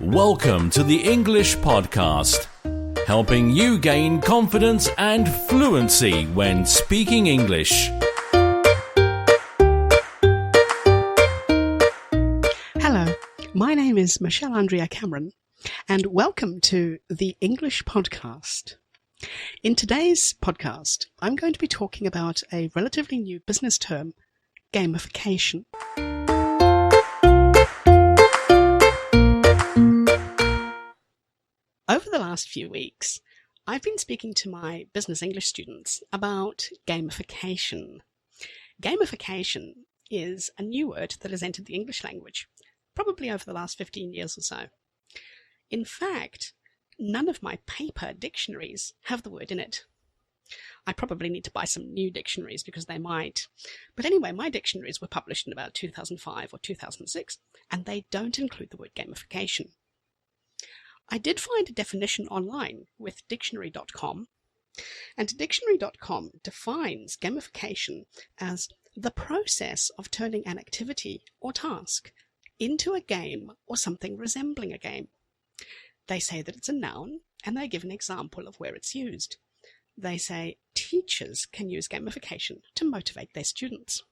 Welcome to the English Podcast, helping you gain confidence and fluency when speaking English. Hello, my name is Michelle Andrea Cameron, and welcome to the English Podcast. In today's podcast, I'm going to be talking about a relatively new business term, gamification. Over the last few weeks, I've been speaking to my business English students about gamification. Gamification is a new word that has entered the English language, probably over the last 15 years or so. In fact, none of my paper dictionaries have the word in it. I probably need to buy some new dictionaries because they might. But anyway, my dictionaries were published in about 2005 or 2006, and they don't include the word gamification. I did find a definition online with dictionary.com, and dictionary.com defines gamification as the process of turning an activity or task into a game or something resembling a game. They say that it's a noun, and they give an example of where it's used. They say teachers can use gamification to motivate their students.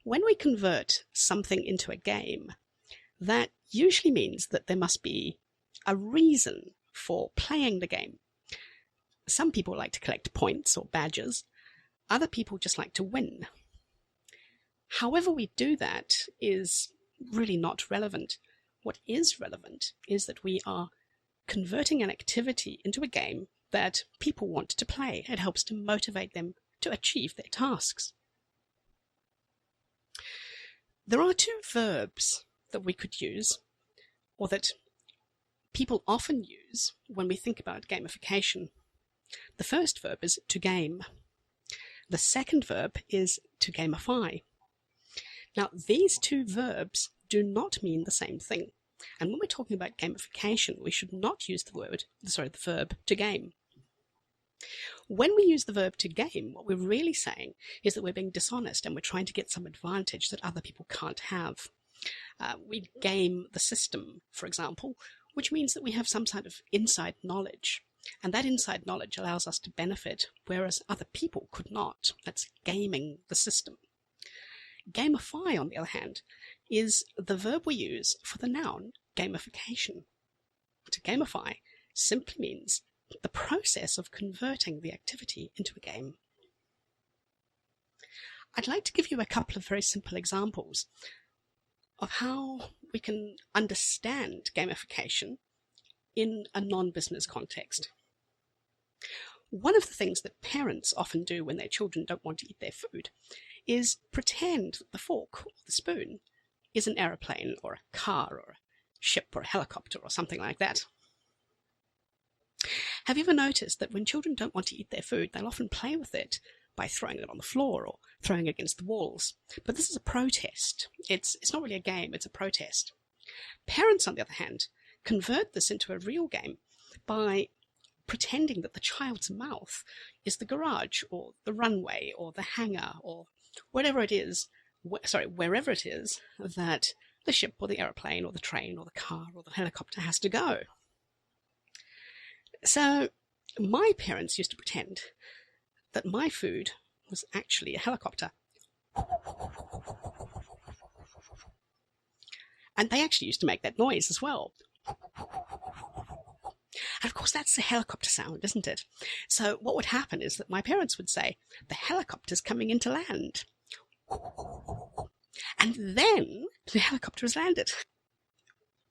When we convert something into a game, that usually means that there must be a reason for playing the game. Some people like to collect points or badges. Other people just like to win. However we do that is really not relevant. What is relevant is that we are converting an activity into a game that people want to play. It helps to motivate them to achieve their tasks. There are two verbs that we could use, or that people often use when we think about gamification. The first verb is to game. The second verb is to gamify. Now, these two verbs do not mean the same thing. And when we're talking about gamification, we should not use the verb to game. When we use the verb to game, what we're really saying is that we're being dishonest and we're trying to get some advantage that other people can't have. We game the system, for example, which means that we have some sort of inside knowledge. And that inside knowledge allows us to benefit, whereas other people could not. That's gaming the system. Gamify, on the other hand, is the verb we use for the noun gamification. To gamify simply means the process of converting the activity into a game. I'd like to give you a couple of very simple examples of how we can understand gamification in a non-business context. One of the things that parents often do when their children don't want to eat their food is pretend the fork or the spoon is an aeroplane or a car or a ship or a helicopter or something like that. Have you ever noticed that when children don't want to eat their food, they'll often play with it by throwing it on the floor or throwing it against the walls? But this is a protest. It's not really a game, it's a protest. Parents, on the other hand, convert this into a real game by pretending that the child's mouth is the garage or the runway or the hangar or wherever it is that the ship or the aeroplane or the train or the car or the helicopter has to go. So my parents used to pretend that my food was actually a helicopter. And they actually used to make that noise as well. And of course, that's the helicopter sound, isn't it? So what would happen is that my parents would say, the helicopter's coming into land. And then the helicopter has landed.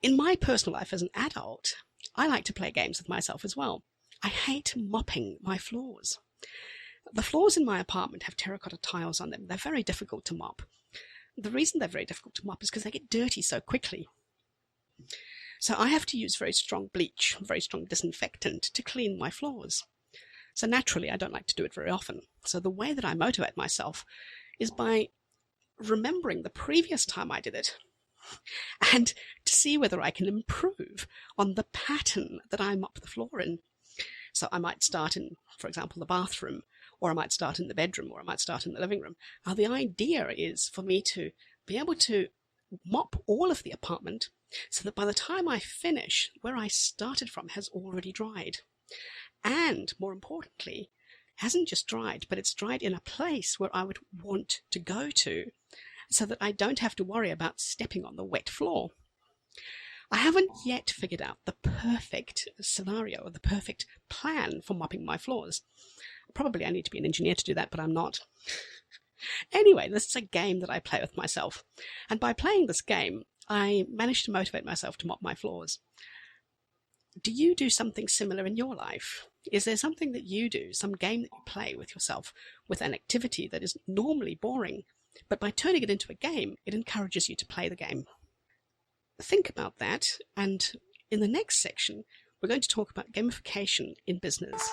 In my personal life as an adult, I like to play games with myself as well. I hate mopping my floors. The floors in my apartment have terracotta tiles on them. They're very difficult to mop. The reason they're very difficult to mop is because they get dirty so quickly. So I have to use very strong bleach, very strong disinfectant to clean my floors. So naturally, I don't like to do it very often. So the way that I motivate myself is by remembering the previous time I did it and to see whether I can improve on the pattern that I mop the floor in. So I might start in, for example, the bathroom, or I might start in the bedroom, or I might start in the living room. Now, the idea is for me to be able to mop all of the apartment so that by the time I finish, where I started from has already dried. And more importantly, hasn't just dried, but it's dried in a place where I would want to go to, so that I don't have to worry about stepping on the wet floor. I haven't yet figured out the perfect scenario or the perfect plan for mopping my floors. Probably I need to be an engineer to do that, but I'm not. Anyway, this is a game that I play with myself. And by playing this game, I managed to motivate myself to mop my floors. Do you do something similar in your life? Is there something that you do, some game that you play with yourself, with an activity that is normally boring, but by turning it into a game, it encourages you to play the game? Think about that, and in the next section, we're going to talk about gamification in business.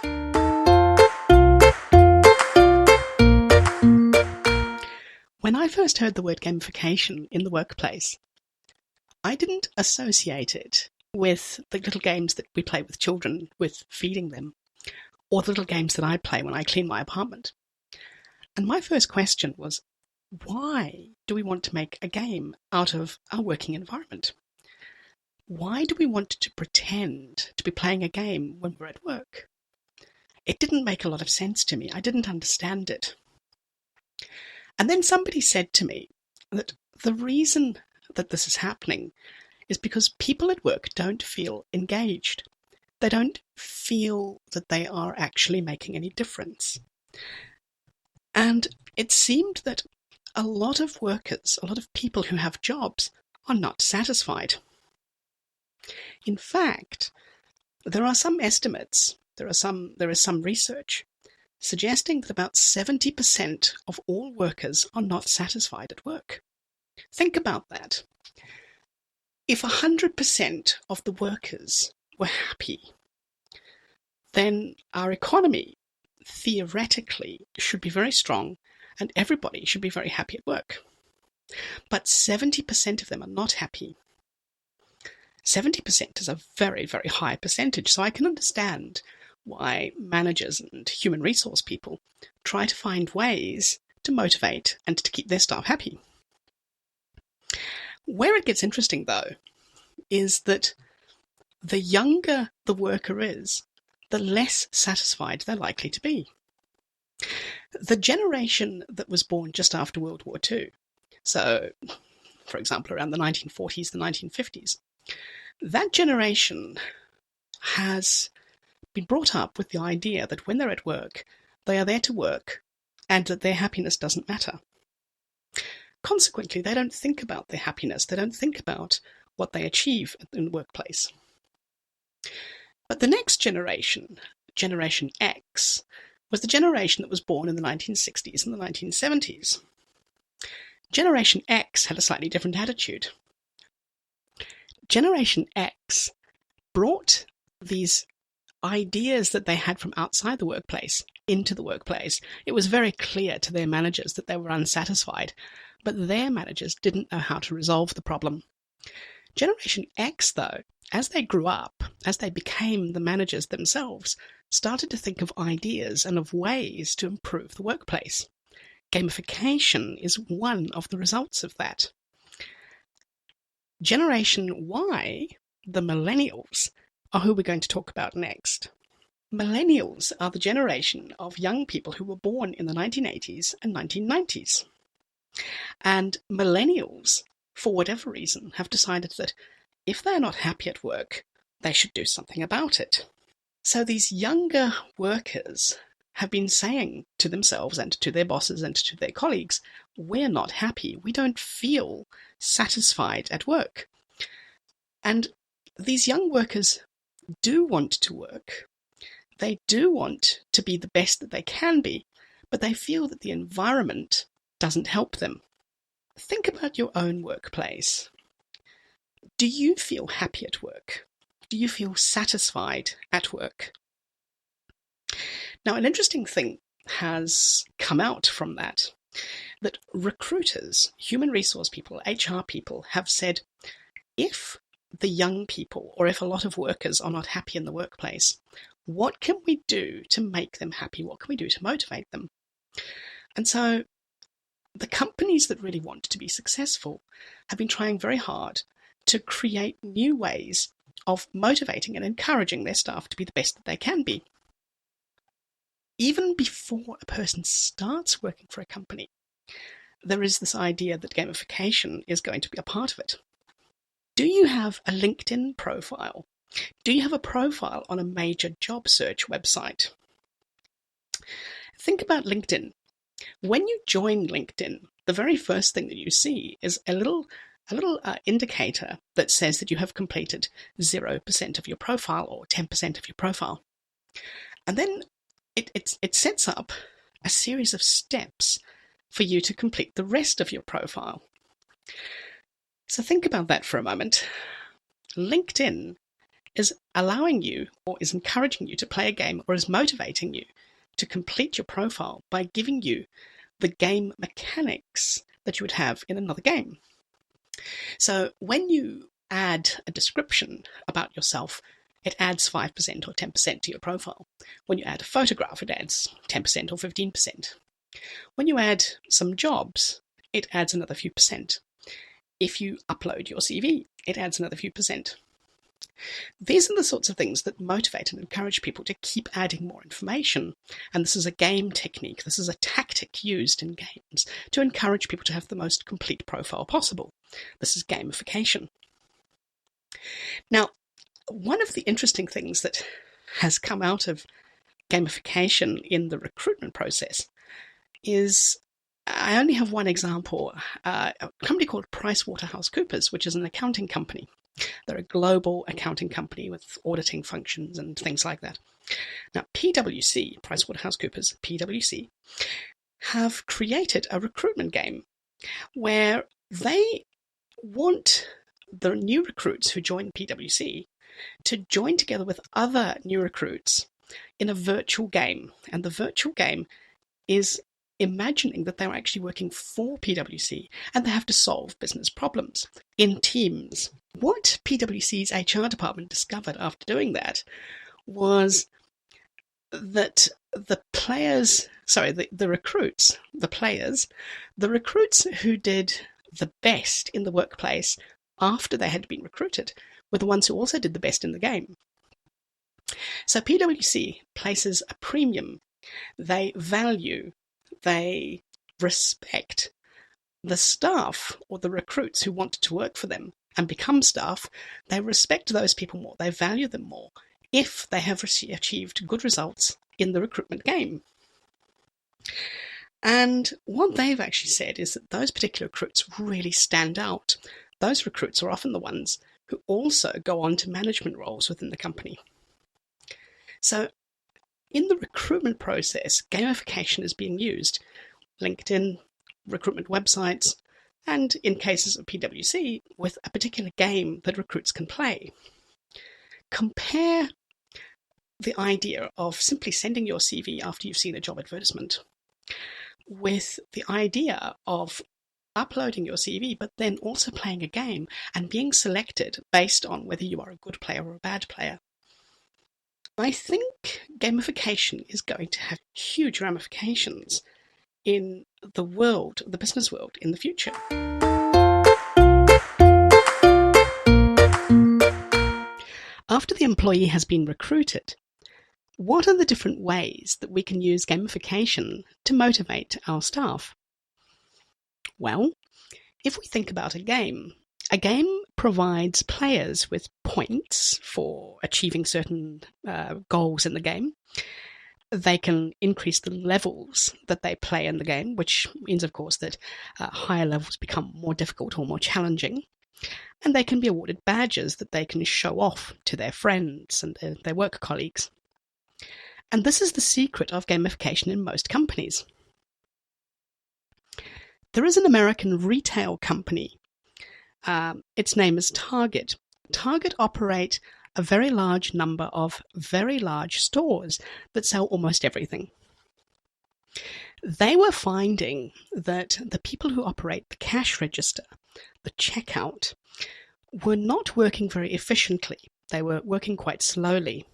When I first heard the word gamification in the workplace, I didn't associate it with the little games that we play with children, with feeding them, or the little games that I play when I clean my apartment. And my first question was, why do we want to make a game out of our working environment? Why do we want to pretend to be playing a game when we're at work? It didn't make a lot of sense to me. I didn't understand it. And then somebody said to me that the reason that this is happening is because people at work don't feel engaged. They don't feel that they are actually making any difference. And it seemed that a lot of workers, a lot of people who have jobs, are not satisfied. In fact, there are some estimates, there is some research suggesting that about 70% of all workers are not satisfied at work. Think about that. If 100% of the workers were happy, then our economy theoretically should be very strong and everybody should be very happy at work. But 70% of them are not happy. 70% is a very, very high percentage, so I can understand why managers and human resource people try to find ways to motivate and to keep their staff happy. Where it gets interesting, though, is that the younger the worker is, the less satisfied they're likely to be. The generation that was born just after World War II, so, for example, around the 1940s, the 1950s, that generation has been brought up with the idea that when they're at work, they are there to work and that their happiness doesn't matter. Consequently, they don't think about their happiness. They don't think about what they achieve in the workplace. But the next generation, Generation X, was the generation that was born in the 1960s and the 1970s. Generation X had a slightly different attitude. Generation X brought these ideas that they had from outside the workplace into the workplace. It was very clear to their managers that they were unsatisfied, but their managers didn't know how to resolve the problem. Generation X, though, as they grew up, as they became the managers themselves, started to think of ideas and of ways to improve the workplace. Gamification is one of the results of that. Generation Y, the millennials, are who we're going to talk about next. Millennials are the generation of young people who were born in the 1980s and 1990s. And millennials, for whatever reason, have decided that if they're not happy at work, they should do something about it. So these younger workers have been saying to themselves and to their bosses and to their colleagues, we're not happy, we don't feel satisfied at work. And these young workers do want to work. They do want to be the best that they can be, but they feel that the environment doesn't help them. Think about your own workplace. Do you feel happy at work? Do you feel satisfied at work? Now, an interesting thing has come out from that recruiters, human resource people, HR people have said, if the young people or if a lot of workers are not happy in the workplace, what can we do to make them happy? What can we do to motivate them? And so the companies that really want to be successful have been trying very hard to create new ways of motivating and encouraging their staff to be the best that they can be. Even before a person starts working for a company, there is this idea that gamification is going to be a part of it. Do you have a LinkedIn profile? Do you have a profile on a major job search website? Think about LinkedIn. When you join LinkedIn, the very first thing that you see is a little indicator that says that you have completed 0% of your profile or 10% of your profile. And then it sets up a series of steps for you to complete the rest of your profile. So think about that for a moment. LinkedIn is allowing you, or is encouraging you to play a game, or is motivating you to complete your profile by giving you the game mechanics that you would have in another game. So when you add a description about yourself, it adds 5% or 10% to your profile. When you add a photograph, it adds 10% or 15%. When you add some jobs, it adds another few percent. If you upload your CV, it adds another few percent. These are the sorts of things that motivate and encourage people to keep adding more information. And this is a game technique. This is a tactic used in games to encourage people to have the most complete profile possible. This is gamification. Now, one of the interesting things that has come out of gamification in the recruitment process is, I only have one example, a company called PricewaterhouseCoopers, which is an accounting company. They're a global accounting company with auditing functions and things like that. Now, PwC, PricewaterhouseCoopers, PwC, have created a recruitment game where they want the new recruits who join PwC to join together with other new recruits in a virtual game. And the virtual game is imagining that they're actually working for PwC and they have to solve business problems in teams. What PwC's HR department discovered after doing that was that the recruits who did the best in the workplace after they had been recruited were the ones who also did the best in the game. So PwC places a premium. They value, they respect the staff or the recruits who want to work for them and become staff. They respect those people more. They value them more if they have achieved good results in the recruitment game. And what they've actually said is that those particular recruits really stand out. Those recruits are often the ones who also go on to management roles within the company. So in the recruitment process, gamification is being used. LinkedIn, recruitment websites, and in cases of PwC, with a particular game that recruits can play. Compare the idea of simply sending your CV after you've seen a job advertisement with the idea of uploading your CV, but then also playing a game and being selected based on whether you are a good player or a bad player. I think gamification is going to have huge ramifications in the world, the business world, in the future. After the employee has been recruited, what are the different ways that we can use gamification to motivate our staff? Well, if we think about a game provides players with points for achieving certain goals in the game. They can increase the levels that they play in the game, which means, of course, that higher levels become more difficult or more challenging. And they can be awarded badges that they can show off to their friends and their work colleagues. And this is the secret of gamification in most companies. There is an American retail company. Its name is Target. Target operate a very large number of very large stores that sell almost everything. They were finding that the people who operate the cash register, the checkout, were not working very efficiently. They were working quite slowly.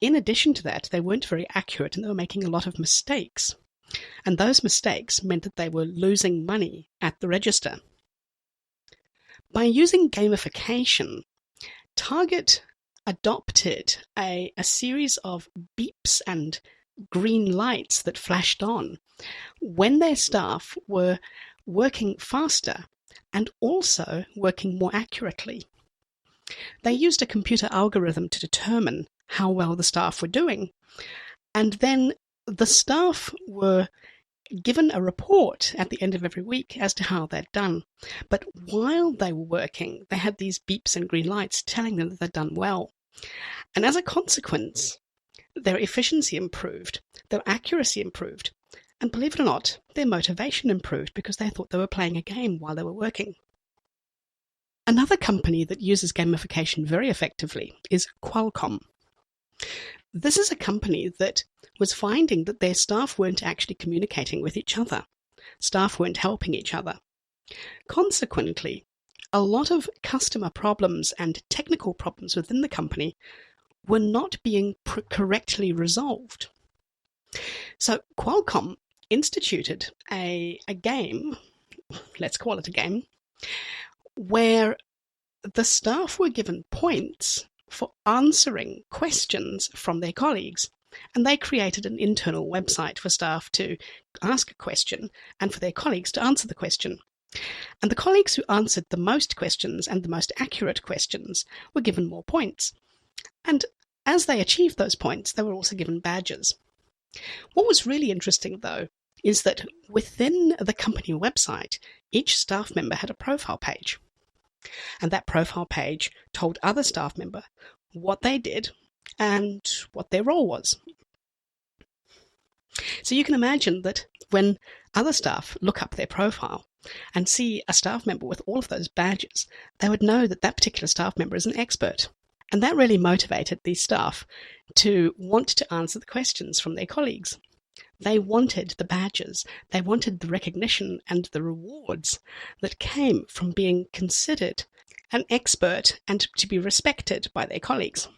In addition to that, they weren't very accurate and they were making a lot of mistakes. And those mistakes meant that they were losing money at the register. By using gamification, Target adopted a series of beeps and green lights that flashed on when their staff were working faster and also working more accurately. They used a computer algorithm to determine how well the staff were doing, and then the staff were given a report at the end of every week as to how they'd done. But while they were working, they had these beeps and green lights telling them that they'd done well. And as a consequence, their efficiency improved, their accuracy improved, and believe it or not, their motivation improved because they thought they were playing a game while they were working. Another company that uses gamification very effectively is Qualcomm. This is a company that was finding that their staff weren't actually communicating with each other. Staff weren't helping each other. Consequently, a lot of customer problems and technical problems within the company were not being correctly resolved. So Qualcomm instituted a game, let's call it a game, where the staff were given points for answering questions from their colleagues. And they created an internal website for staff to ask a question and for their colleagues to answer the question. And the colleagues who answered the most questions and the most accurate questions were given more points. And as they achieved those points, they were also given badges. What was really interesting, though, is that within the company website, each staff member had a profile page. And that profile page told other staff members what they did and what their role was. So you can imagine that when other staff look up their profile and see a staff member with all of those badges, they would know that that particular staff member is an expert. And that really motivated these staff to want to answer the questions from their colleagues. They wanted the badges, they wanted the recognition and the rewards that came from being considered an expert and to be respected by their colleagues.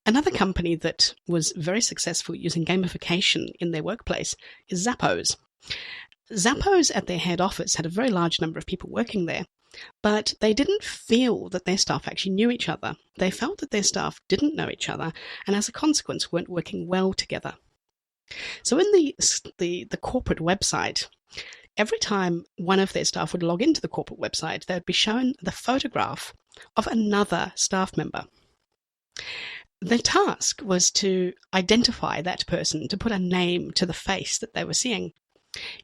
Another company that was very successful using gamification in their workplace is Zappos. Zappos at their head office had a very large number of people working there, but they didn't feel that their staff actually knew each other. They felt that their staff didn't know each other and as a consequence weren't working well together. So in the corporate website, every time one of their staff would log into the corporate website, they would be shown the photograph of another staff member. The task was to identify that person, to put a name to the face that they were seeing.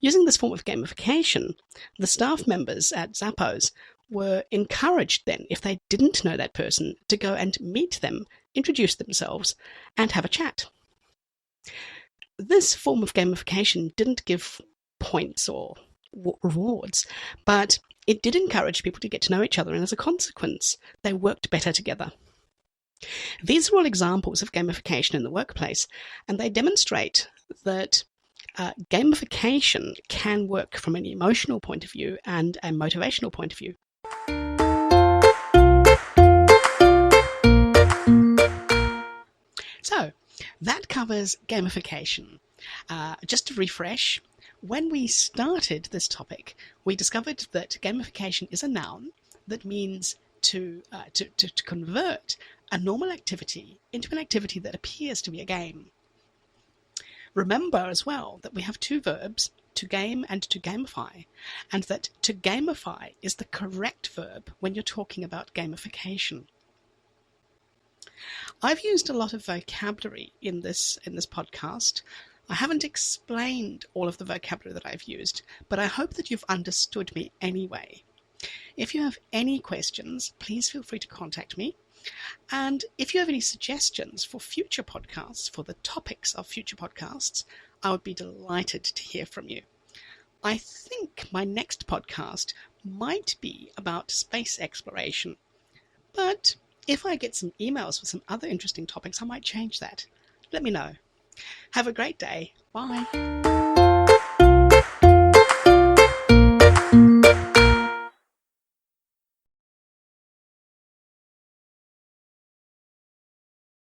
Using this form of gamification, the staff members at Zappos were encouraged then, if they didn't know that person, to go and meet them, introduce themselves, and have a chat. This form of gamification didn't give points or rewards, but it did encourage people to get to know each other, and as a consequence, they worked better together. These are all examples of gamification in the workplace, and they demonstrate that gamification can work from an emotional point of view and a motivational point of view. So, that covers gamification. Just to refresh, when we started this topic, we discovered that gamification is a noun that means to convert a normal activity into an activity that appears to be a game. Remember as well that we have two verbs, to game and to gamify, and that to gamify is the correct verb when you're talking about gamification. I've used a lot of vocabulary in this podcast. I haven't explained all of the vocabulary that I've used, but I hope that you've understood me anyway. If you have any questions, please feel free to contact me. And if you have any suggestions for future podcasts, for the topics of future podcasts, I would be delighted to hear from you. I think my next podcast might be about space exploration, but if I get some emails with some other interesting topics, I might change that. Let me know. Have a great day. Bye.